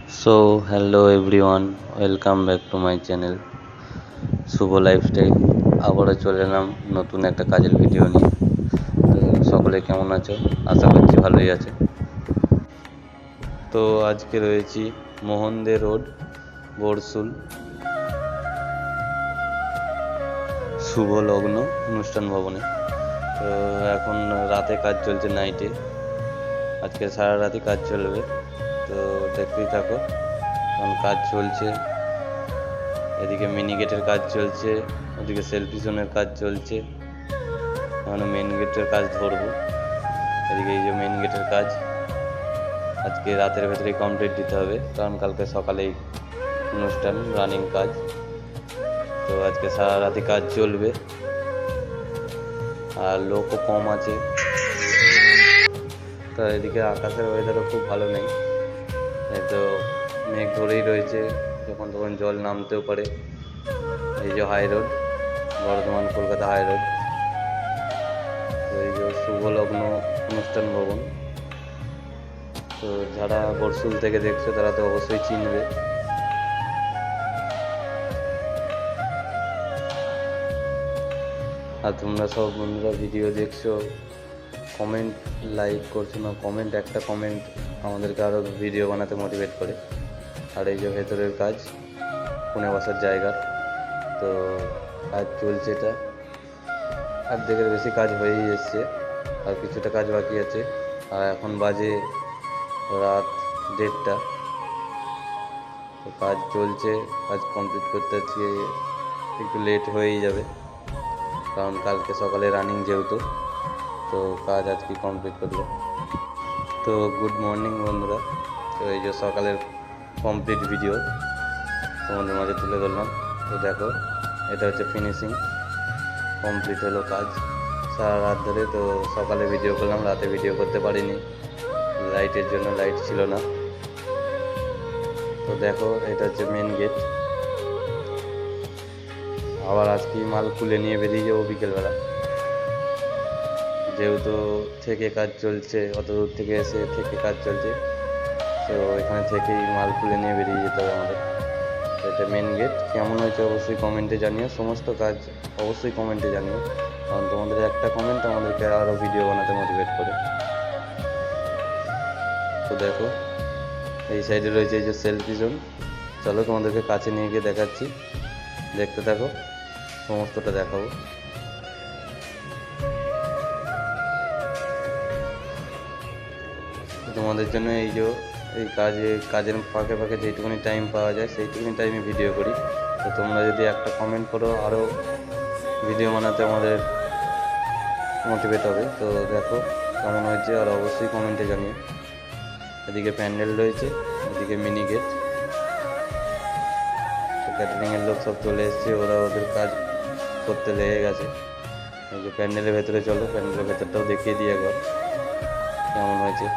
Hello everyone, welcome back to my channel Shubho lifestyle. আবারও চলে এলাম নতুন একটা কাজের ভিডিও নিয়ে। তো সকলে কেমন আছো? আশা করছি ভালোই আছো। তো আজকে রয়েছি মোহনদে রোড, বরশুল, শুভ লগ্ন অনুষ্ঠান ভবনে। তো এখন রাতে কাজ চলছে, নাইটে। আজকে সারা রাতই কাজ চলবে, তো দেখতেই থাকো। এখন কাজ চলছে, এদিকে মিনি গেটের কাজ চলছে, ওদিকে সেলফি জোনের কাজ চলছে। এখন মেন গেটের কাজ ধরবো। এদিকে এই যে মেন গেটের কাজ আজকে রাতের ভেতরেই কমপ্লিট দিতে হবে, কারণ কালকে সকালেই অনুষ্ঠান, রানিং কাজ। তো আজকে সারা রাতি কাজ চলবে, আর লোকও কম আছে। তো এদিকে আকাশের ওয়েদারও খুব ভালো নেই, এই তো মেঘ ধরেই রয়েছে, যখন তখন জল নামতেও পারে। এই যে high road, Bardhaman Kolkata high road. তো এই যে শুভ লগ্ন অনুষ্ঠান ভবন। তো যারা বরশুল থেকে দেখছো তারা তো অবশ্যই চিনবে। আর তোমরা সব বন্ধুরা ভিডিও দেখছো, কমেন্ট লাইক করছো না। একটা কমেন্ট আমাদেরকে আরও ভিডিও বানাতে মোটিভেট করে। আর এই যে ভেতরের কাজ, কোণে বসার জায়গা, তো কাজ চলছে। এটা অর্ধেকের বেশি কাজ হয়েই এসছে, আর কিছুটা কাজ বাকি আছে। আর এখন বাজে রাত 1:30। তো কাজ চলছে, কাজ কমপ্লিট করতে আজকে একটু লেট হয়েই যাবে, কারণ কালকে সকালে রানিং যেহেতু, তো কাজ আজকে কমপ্লিট করলো। তো গুড মর্নিং বন্ধুরা। তো এই যে সকালের কমপ্লিট ভিডিও তোমাদের মাঝে তুলে ধরলাম। তো দেখো, এটা হচ্ছে ফিনিশিং, কমপ্লিট হলো কাজ সারা রাত ধরে। তো সকালে ভিডিও করলাম, রাতে ভিডিও করতে পারিনি, লাইটের জন্য, লাইট ছিল না। তো দেখো, এটা হচ্ছে মেন গেট। আবার আজকেই মাল খুলে নিয়ে বেরিয়ে যাবো বিকেলবেলা, যেহেতু থেকে কাজ চলছে, অত দূর থেকে এসে থেকে কাজ চলছে। তো এখানে থেকেই মাল খুলে নিয়ে বেরিয়ে যেতে হবে আমাদের। তো এটা মেন গেট। কেমন হয়েছে অবশ্যই কমেন্টে জানিও, সমস্ত কাজ অবশ্যই কমেন্টে জানিও, কারণ তোমাদের একটা কমেন্ট আমাদেরকে আরও ভিডিও বানাতে মোটিভেট করে। তো দেখো, এই সাইডে রয়েছে এই যে সেলফি জোন। চলো তোমাদেরকে কাছে নিয়ে গিয়ে দেখাচ্ছি, দেখতে থাকো, সমস্তটা দেখাবো। তোমাদের জন্য এই যে এই কাজের ফাঁকে ফাঁকে যেইটুকুনি টাইম পাওয়া যায় সেইটুকুনি টাইমে ভিডিও করি। তো তোমরা যদি একটা কমেন্ট করো, আরও ভিডিও বানাতে আমাদের মোটিভেট হবে। তো দেখো কেমন হয়েছে, আর অবশ্যই কমেন্টে জানিয়ে। এদিকে প্যান্ডেল রয়েছে, এদিকে মিনি গেট। তো ক্যাটারিংয়ের লোক সব চলে এসছে, ওরা ওদের কাজ করতে লেগে গেছে। এই যে প্যান্ডেলের ভেতরে চলো, প্যান্ডেলের ভেতরটাও দেখিয়ে দিই একবার কেমন হয়েছে।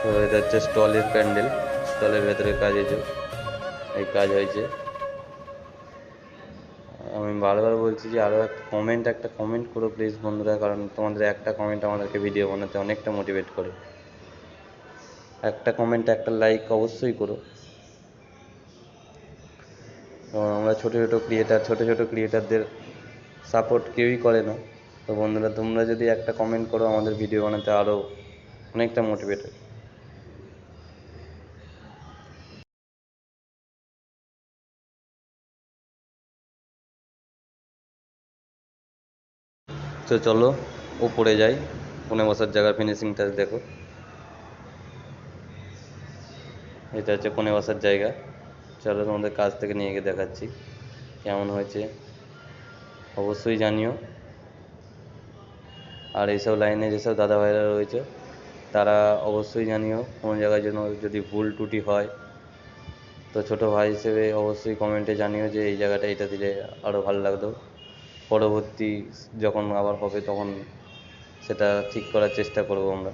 তো এটা হচ্ছে স্টলের প্যান্ডেল, স্টলের ভেতরে কাজ হয়েছে, এই কাজ হয়েছে। আমি বারবার বলছি যে আরও একটা কমেন্ট করো প্লিজ বন্ধুরা, কারণ তোমাদের একটা কমেন্ট আমাদেরকে ভিডিও বানাতে অনেকটা মোটিভেট করে। একটা কমেন্ট, একটা লাইক অবশ্যই করো। আমরা ছোটো ছোটো ক্রিয়েটারদের সাপোর্ট কেউই করে না। তো বন্ধুরা, তোমরা যদি একটা কমেন্ট করো, আমাদের ভিডিও বানাতে আরও অনেকটা মোটিভেট হয়। তো চলো ওপরে যাই, কোণে বসার জায়গার ফিনিশিংটা দেখো। এটা হচ্ছে কোণে বসার জায়গা। চলো তোমাদের কাছ থেকে নিয়ে গিয়ে দেখাচ্ছি কেমন হয়েছে, অবশ্যই জানিও। আর এইসব লাইনে যেসব দাদা ভাইরা রয়েছে তারা অবশ্যই জানিও, কোনো জায়গায় যেন যদি ভুল ত্রুটি হয়, তো ছোটো ভাই হিসেবে অবশ্যই কমেন্টে জানিও যে এই জায়গাটা এটা দিলে আরও ভালো লাগতো। পরবর্তী যখন আবার হবে তখন সেটা ঠিক করার চেষ্টা করব আমরা।